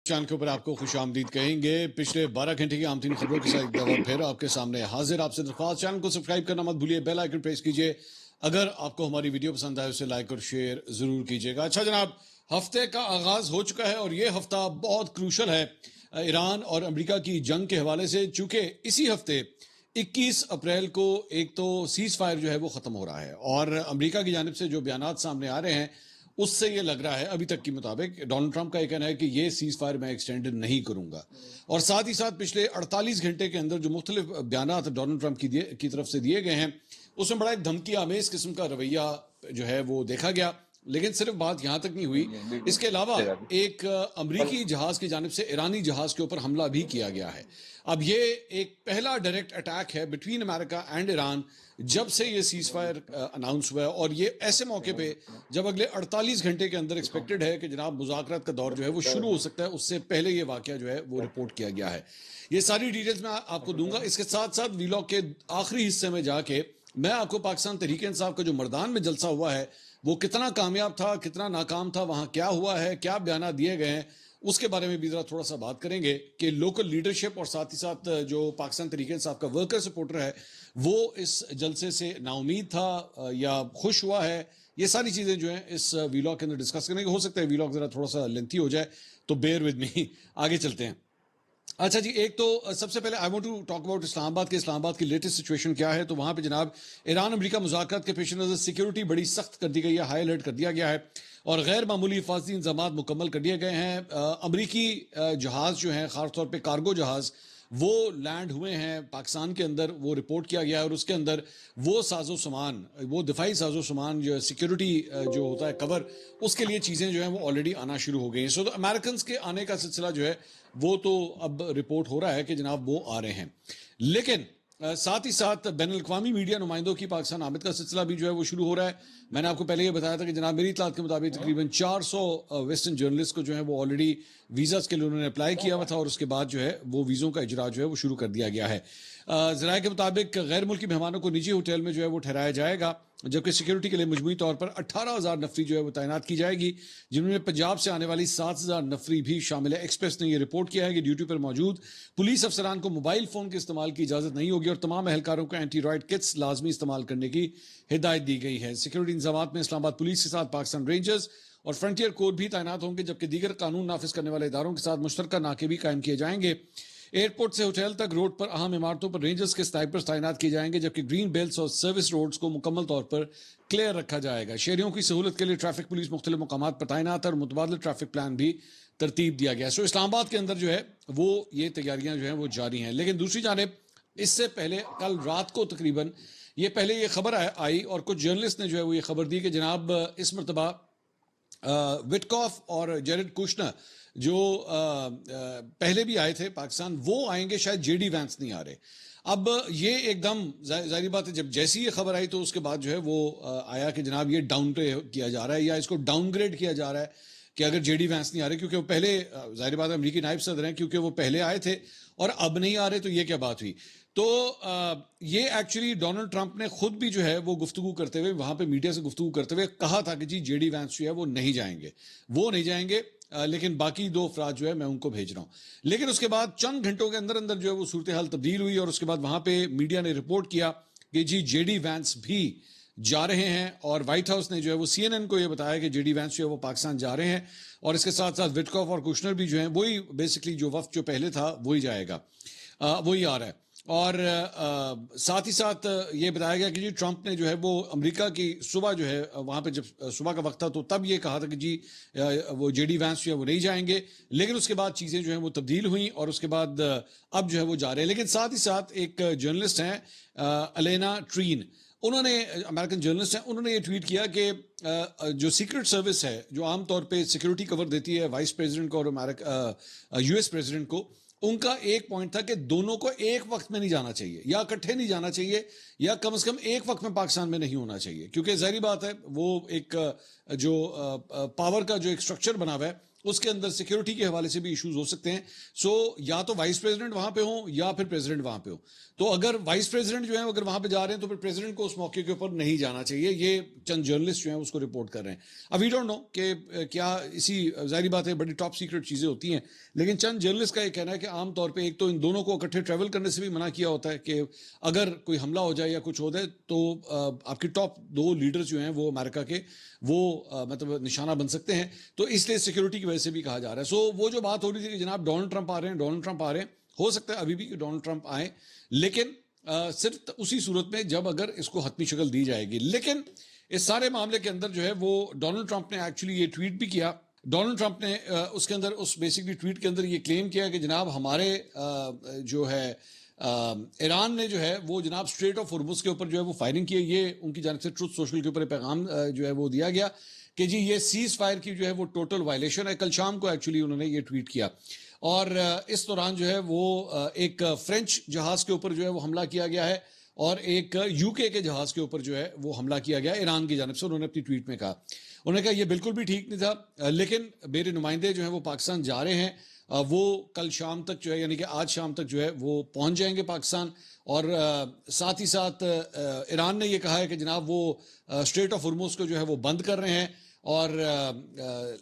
Channel के ऊपर आपको खुश आमदीद कहेंगे। पिछले 12 घंटे की आमदीन खबरों के साथ एक दफा फिर आपके सामने हाजिर। आपसे दरख्वास्त, चैनल को सब्सक्राइब करना मत भूलिए, बेल आइकन प्रेस कीजिए। अगर आपको हमारी वीडियो पसंद आए उसे लाइक और शेयर जरूर कीजिएगा। अच्छा जनाब, हफ्ते का आगाज हो चुका है और ये हफ्ता बहुत क्रूशल है ईरान और अमेरिका की जंग के हवाले से, चूंकि इसी हफ्ते 21 अप्रैल को एक तो सीज फायर जो है वो खत्म हो रहा है और अमेरिका की जानिब से जो बयानात सामने आ रहे हैं उससे ये लग रहा है अभी तक के मुताबिक डोनाल्ड ट्रंप का ये कहना है कि ये सीज फायर मैं एक्सटेंड नहीं करूंगा। और साथ ही साथ पिछले 48 घंटे के अंदर जो मुख्तलिफ बयान डोनाल्ड ट्रंप की तरफ से दिए गए हैं उसमें बड़ा एक धमकी आमेज किस्म का रवैया जो है वो देखा गया। लेकिन सिर्फ बात यहां तक नहीं हुई, इसके अलावा एक अमरीकी जहाज की जानिब से ईरानी जहाज के ऊपर हमला भी किया गया है। अब ये एक पहला डायरेक्ट अटैक है बिटवीन अमेरिका एंड ईरान जब से ये सीज फायर अनाउंस हुआ है, और ये ऐसे मौके पे जब अगले 48 घंटे के अंदर एक्सपेक्टेड है कि जनाब मुज़ाकरात का दौर जो है वो शुरू हो सकता है, उससे पहले ये वाकया जो है वो रिपोर्ट किया गया है। ये सारी डिटेल्स मैं आपको दूंगा। इसके साथ साथ वीलॉग के आखिरी हिस्से में जाके मैं आपको पाकिस्तान तहरीक इंसाफ का जो मर्दान में जलसा हुआ है वो कितना कामयाब था, कितना नाकाम था, वहां क्या हुआ है, क्या बयान दिए गए हैं, उसके बारे में भी जरा थोड़ा सा बात करेंगे कि लोकल लीडरशिप और साथ ही साथ जो पाकिस्तान तहरीक इंसाफ का वर्कर सपोर्टर है वो इस जलसे से नाउमीद था या खुश हुआ है। ये सारी चीजें जो हैं इस वीलॉग के अंदर डिस्कस करेंगे। हो सकता है वीलॉग जरा थोड़ा सा लेंथी हो जाए, तो बेयर विद मी। आगे चलते हैं। अच्छा जी, एक तो सबसे पहले I want to talk about Islamabad की लेटेस्ट सिचुएशन क्या है। तो वहां पे जनाब ईरान अमेरिका मुज़ाकरात के पेश नज़र सिक्योरिटी बड़ी सख्त कर दी गई है, हाई अलर्ट कर दिया गया है और गैर मामूली हिफाजती इंतजाम मुकम्मल कर दिए गए हैं। अमरीकी जहाज जो हैं, खासतौर पर कार्गो जहाज, वो लैंड हुए हैं पाकिस्तान के अंदर, वो रिपोर्ट किया गया है और उसके अंदर वो साजो सामान, वो दिफाई साजो सामान जो सिक्योरिटी जो होता है कवर, उसके लिए चीज़ें जो हैं वो ऑलरेडी आना शुरू हो गई हैं। सो तो अमेरिकन के आने का सिलसिला जो है वो तो अब रिपोर्ट हो रहा है कि जनाब वो आ रहे हैं। लेकिन साथ ही साथ बैन अल-अक़वामी मीडिया नुमाइंदों की पाकिस्तान आमद का सिलसिला भी जो है वो शुरू हो रहा है। मैंने आपको पहले ये बताया था कि जनाब मेरी इत्तलात के मुताबिक तकरीबन 400 वेस्टर्न जर्नलिस्ट को जो है वो ऑलरेडी वीज़ास के लिए उन्होंने अप्लाई किया हुआ था और उसके बाद जो है वो वीज़ों का इजरा जो है वो शुरू कर दिया गया है। ज़राए के मुताबिक गैर मुल्की मेहमानों को निजी होटल में जो है वो ठहराया जाएगा, जबकि सिक्योरिटी के लिए मजमूई तौर पर 18,000 नफरी जो है वो तैनात की जाएगी, जिनमें पंजाब से आने वाली 7,000 नफरी भी शामिल है। एक्सप्रेस ने यह रिपोर्ट किया है कि ड्यूटी पर मौजूद पुलिस अफसरान को मोबाइल फोन के इस्तेमाल की इजाजत नहीं होगी और तमाम एहलकारों को एंटी रॉयड किट्स लाजमी इस्तेमाल करने की हिदायत दी गई है। सिक्योरिटी इंतजाम में इस्लामाबाद पुलिस के साथ पाकिस्तान रेंजर्स और फ्रंटियर कोर भी तैनात होंगे, जबकि दीगर कानून नाफिज करने वाले इदारों के साथ मुश्तरका नाके भी कायम किए जाएंगे। एयरपोर्ट से होटल तक रोड पर अहम इमारतों पर रेंजर्स के स्नाइपर्स तैनात किए जाएंगे, जबकि ग्रीन बेल्ट्स और सर्विस रोड्स को मुकम्मल तौर पर क्लियर रखा जाएगा। शहरियों की सहूलत के लिए ट्रैफिक पुलिस मुख्तलिफ मकाम पर तैनात है और मुतबादल ट्रैफिक प्लान भी तरतीब दिया गया। सो इस्लामाबाद के अंदर जो है वो ये तैयारियां जो है वो जारी हैं। लेकिन दूसरी जानिब इससे पहले कल रात को तकरीबन ये पहले ये खबर आई और कुछ जर्नलिस्ट ने जो है वो ये खबर दी कि जनाब इस मरतबा विटकॉफ और जेरेड कुशनर जो पहले भी आए थे पाकिस्तान, वो आएंगे, शायद जेडी वैंस नहीं आ रहे। अब ये एकदम जाहिर बात है, जब जैसी ये खबर आई तो उसके बाद जो है वो आया कि जनाब ये डाउन किया जा रहा है या इसको डाउनग्रेड किया जा रहा है कि अगर जेडी वैंस नहीं आ रहे, क्योंकि वो पहले जाहिर बात है अमरीकी नायब सदर हैं, क्योंकि वो पहले आए थे और अब नहीं आ रहे, तो ये क्या बात हुई। तो ये एक्चुअली डोनाल्ड ट्रंप ने खुद भी जो है वो गुफ्तगू करते हुए वहां पे मीडिया से गुफ्तगू करते हुए कहा था कि जी जेडी वैंस जो है वो नहीं जाएंगे, वो नहीं जाएंगे, लेकिन बाकी दो अफराद जो है मैं उनको भेज रहा हूं। लेकिन उसके बाद चंद घंटों के अंदर अंदर जो है वो सूरत हाल तब्दील हुई और उसके बाद वहां पे मीडिया ने रिपोर्ट किया कि जी जेडी वैंस भी जा रहे हैं और व्हाइट हाउस ने जो है वो CNN को ये बताया कि जेडी वैंस जो है वो पाकिस्तान जा रहे हैं और इसके साथ साथ विटकॉफ और कुशनर भी जो है वही बेसिकली जो वफ्द जो पहले था वही जाएगा, वही आ रहा है। और साथ ही साथ ये बताया गया कि जी ट्रंप ने जो है वो अमेरिका की सुबह जो है वहाँ पे जब सुबह का वक्त था तो तब ये कहा था कि जी वो जेडी वैंस जो है वो नहीं जाएंगे, लेकिन उसके बाद चीज़ें जो हैं वो तब्दील हुई और उसके बाद अब जो है वो जा रहे हैं। लेकिन साथ ही साथ एक जर्नलिस्ट हैं अलेना ट्रीन, उन्होंने, अमेरिकन जर्नलिस्ट हैं, उन्होंने ये ट्वीट किया कि जो सीक्रेट सर्विस है जो आमतौर पे सिक्योरिटी कवर देती है वाइस प्रेसिडेंट को और अमेरिका US प्रेसिडेंट को, उनका एक पॉइंट था कि दोनों को एक वक्त में नहीं जाना चाहिए या इकट्ठे नहीं जाना चाहिए या कम से कम एक वक्त में पाकिस्तान में नहीं होना चाहिए, क्योंकि जाहिर बात है वो एक जो पावर का जो एक स्ट्रक्चर बना हुआ है उसके अंदर सिक्योरिटी के हवाले से भी इश्यूज हो सकते हैं। सो या तो वाइस प्रेसिडेंट वहां पे हो या फिर प्रेसिडेंट वहां पे हो। तो अगर वाइस प्रेसिडेंट जो है अगर वहां पे जा रहे हैं तो फिर प्रेसिडेंट को उस मौके के ऊपर नहीं जाना चाहिए, ये चंद जर्नलिस्ट जो हैं उसको रिपोर्ट कर रहे हैं। अब वी डोंट नो कि क्या इसी, जाहिर बात है बड़ी टॉप सीक्रेट चीजें होती हैं, लेकिन चंद जर्नलिस्ट का ये कहना है कि आमतौर पर एक तो इन दोनों को इकट्ठे ट्रैवल करने से भी मना किया होता है कि अगर कोई हमला हो जाए या कुछ हो जाए तो आपकी टॉप दो लीडर्स जो हैं वो अमेरिका के वो मतलब निशाना बन सकते हैं, तो इसलिए सिक्योरिटी की वजह से भी कहा जा रहा है। सो वो जो बात हो रही थी कि जनाब डोनाल्ड ट्रंप आ रहे हैं, डोनाल्ड ट्रंप आ रहे हैं, हो सकता है अभी भी कि डोनाल्ड ट्रंप आए, लेकिन सिर्फ उसी सूरत में जब अगर इसको हतमी शक्ल दी जाएगी। लेकिन इस सारे मामले के अंदर जो है वो डोनाल्ड ट्रंप ने एक्चुअली ये ट्वीट भी किया। डोनाल्ड ट्रंप ने उसके अंदर उस बेसिकली ट्वीट के अंदर ये क्लेम किया कि जनाब हमारे जो है ईरान ने जो है वो जनाब स्ट्रेट ऑफ हॉर्मुज़ के ऊपर जो है वो फायरिंग की है। ये उनकी जानिब से ट्रुथ सोशल के ऊपर पैगाम जो है वो दिया गया कि जी ये सीज फायर की जो है वो टोटल वायलेशन है। कल शाम को एक्चुअली उन्होंने ये ट्वीट किया और इस दौरान जो है वो एक फ्रेंच जहाज के ऊपर जो है वो हमला किया गया है और एक यूके के जहाज के ऊपर जो है वो हमला किया गया ईरान की जानिब से। उन्होंने अपनी ट्वीट में कहा, उन्होंने कहा ये बिल्कुल भी ठीक नहीं था, लेकिन मेरे नुमाइंदे जो है वो पाकिस्तान जा रहे हैं, वो कल शाम तक जो है यानी कि आज शाम तक जो है वो पहुंच जाएंगे पाकिस्तान। और साथ ही साथ ईरान ने ये कहा है कि जनाब वो स्ट्रेट ऑफ हॉर्मुज़ को जो है वो बंद कर रहे हैं और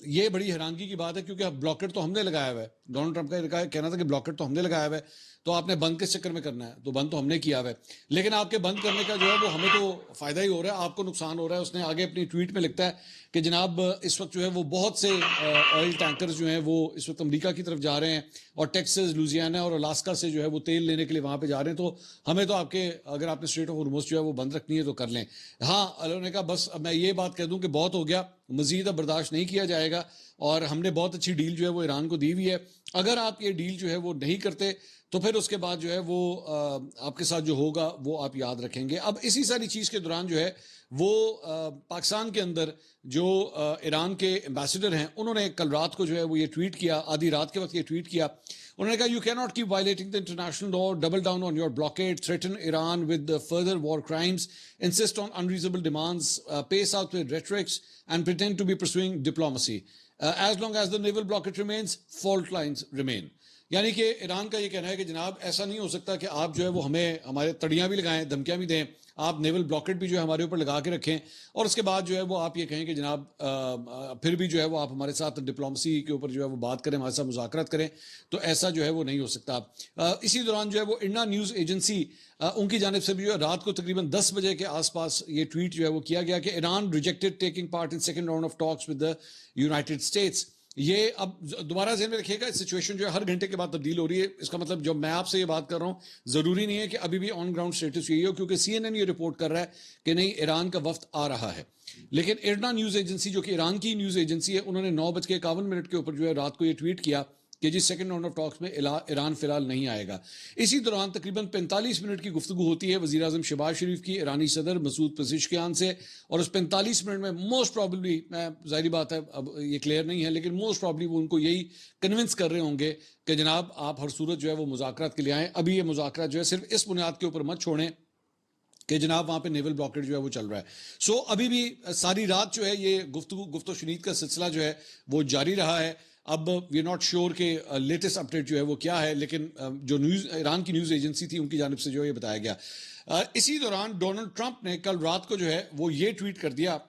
ये बड़ी हैरानगी की बात है क्योंकि अब ब्लॉकेट तो हमने लगाया हुआ है। डोनाल्ड ट्रंप का कहना था कि ब्लॉकेट तो हमने लगाया हुआ है, तो आपने बंद किस चक्कर में करना है, तो बंद तो हमने किया हुआ है, लेकिन आपके बंद करने का जो है वो हमें तो फायदा ही हो रहा है, आपको नुकसान हो रहा है। उसने आगे अपनी ट्वीट में लिखता है कि जनाब इस वक्त जो है वो बहुत से ऑयल टैंकर्स जो हैं वो इस वक्त अमेरिका की तरफ जा रहे हैं और टेक्सास, लुजियाना और अलास्का से जो है वो तेल लेने के लिए वहां पे जा रहे हैं, तो हमें तो आपके अगर आपने स्ट्रेट ऑफ हॉर्मुज़ जो है वो बंद रखनी है तो कर लें। हाँ, उन्होंने कहा बस अब मैं ये बात कह दूं कि बहुत हो गया, मजीद अब बर्दाश्त नहीं किया जाएगा और हमने बहुत अच्छी डील जो है वो ईरान को दी हुई है, अगर आप ये डील जो है वो नहीं करते तो फिर उसके बाद जो है वो आपके साथ जो होगा वो आप याद रखेंगे। अब इसी सारी चीज़ के दौरान जो है वो पाकिस्तान के अंदर जो ईरान के एम्बेसडर हैं उन्होंने कल रात को जो है वो ये ट्वीट किया, आधी रात के वक्त ये ट्वीट किया। उन्होंने कहा, you can not keep violating the international law, double down on your blockade, threaten Iran with further war crimes, insist on unreasonable demands, pace out with rhetorics and pretend to be pursuing diplomacy, as long as the naval blockade remains, fault lines remain. यानी कि Iran का ये कहना है कि जनाब ऐसा नहीं हो सकता कि आप जो है वो हमें हमारे तड़ियाँ भी लगाएं, धमकियाँ भी दें, आप नेवल ब्लॉकेट भी जो है हमारे ऊपर लगा के रखें और उसके बाद जो है वो आप ये कहें कि जनाब फिर भी जो है वो आप हमारे साथ डिप्लोमेसी के ऊपर जो है वो बात करें, हमारे साथ मुज़ाकरात करें, तो ऐसा जो है वो नहीं हो सकता। इसी दौरान जो है वो इंडा न्यूज़ एजेंसी उनकी जानिब से भी जो है रात को तकरीबन 10 बजे के आसपास ये ट्वीट जो है वो किया गया कि Iran rejected taking part in second round of talks with the United states. ये अब दोबारा ज़हन में रखिएगा, सिचुएशन जो है हर घंटे के बाद तब्दील हो रही है। इसका मतलब जब मैं आपसे ये बात कर रहा हूँ ज़रूरी नहीं है कि अभी भी ऑन ग्राउंड स्टेटस यही हो, क्योंकि CNN ये रिपोर्ट कर रहा है कि नहीं ईरान का वफ्द आ रहा है, लेकिन इरना न्यूज़ एजेंसी जो कि ईरान की न्यूज़ एजेंसी है उन्होंने 9:51 के ऊपर जो है रात को ये ट्वीट किया कि जी सेकेंड राउंड ऑफ टॉक्स में ईरान फिलहाल नहीं आएगा। इसी दौरान तकरीबन 45 मिनट की गुफ्तगू होती है वज़ीर आज़म शहबाज शरीफ की ईरानी सदर मसूद पेज़ेश्कियान से, और उस 45 मिनट में मोस्ट प्रॉब्लली, मैं ज़ाहिर बात है अब ये क्लियर नहीं है, लेकिन मोस्ट प्रॉब्लली वो उनको यही कन्विंस कर रहे होंगे कि जनाब आप हर सूरत जो है वो मुज़ाकरात के लिए आएँ। अभी ये मुज़ाकरात जो है सिर्फ इस बुनियाद के ऊपर मत छोड़ें कि जनाब वहाँ पे नेवल ब्लॉकेट जो है वो चल रहा है। सो अभी भी सारी रात जो है ये गुफ्तगू शुनीद का सिलसिला जो है वो जारी रहा है। अब वी आर नॉट श्योर के लेटेस्ट अपडेट जो है वो क्या है, लेकिन जो न्यूज़ ईरान की न्यूज़ एजेंसी थी उनकी जानिब से जो है ये बताया गया। इसी दौरान डोनाल्ड ट्रंप ने कल रात को जो है वो ये ट्वीट कर दिया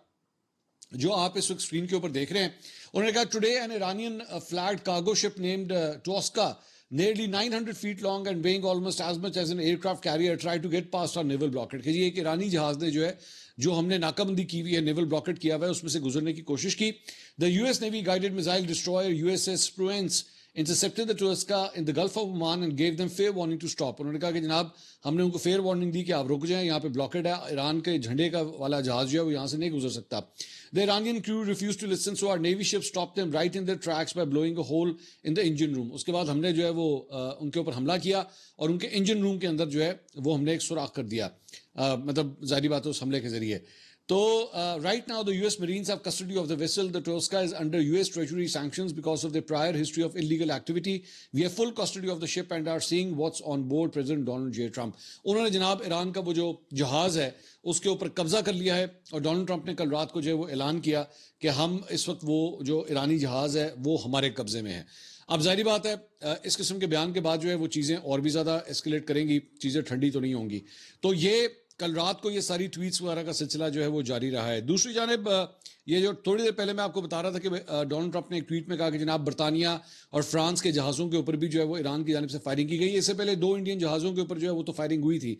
जो आप इस वक्त स्क्रीन के ऊपर देख रहे हैं। उन्होंने कहा, today N Iranian flagged cargo ship named Tosca, nearly 900 feet long and weighing almost as much as an aircraft carrier, tried to get past our naval blockade। कि ये एक ईरानी जहाज ने जो है जो हमने नाकाबंदी की हुई है, नेवल ब्लॉकेट किया हुआ है, उसमें से गुजरने की कोशिश की। The US navy guided missile destroyer USS Spruance intercepted the Tuska in the Gulf of Oman and gave them fair warning to stop। उन्होंने कहा कि जनाब हमने उनको फेयर वार्निंग दी कि आप रुक जाएं, यहाँ पे ब्लॉकेड है, ईरान के झंडे का वाला जहाज जो है वो यहाँ से नहीं गुजर सकता। The Iranian crew refused to listen, so our navy ship stopped them right in their tracks by blowing a hole in the engine room। उसके बाद हमने जो है वो उनके ऊपर हमला किया और उनके इंजन रूम के अंदर जो है वो हमने एक सुराख कर दिया, मतलब जाहिर बात है उस हमले के जरिए। तो right now the US Marines have custody of the vessel. The Tosca is under US Treasury sanctions because of their prior history of illegal activity. We have full custody of the ship and are seeing what's on board. President Donald J. Trump. उन्होंने जनाब Iran का वो जो जहाज है उसके ऊपर कब्जा कर लिया है और डोनाल्ड ट्रंप ने कल रात को जो है वो ऐलान किया कि हम इस वक्त वो जो ईरानी जहाज है वो हमारे कब्जे में है। अब जाहिर बात है इस किस्म के बयान के बाद जो है वो चीज़ें और भी ज़्यादा एस्केलेट करेंगी, चीज़ें ठंडी तो नहीं होंगी। तो ये कल रात को ये सारी ट्वीट्स वगैरह का सिलसिला जो है वो जारी रहा है। दूसरी जानिब ये जो थोड़ी देर पहले मैं आपको बता रहा था कि डोनाल्ड ट्रंप ने एक ट्वीट में कहा कि जनाब बरतानिया और फ्रांस के जहाज़ों के ऊपर भी जो है वो ईरान की जानिब से फायरिंग की गई। इससे पहले 2 इंडियन जहाज़ों के ऊपर जो है वो तो फायरिंग हुई थी।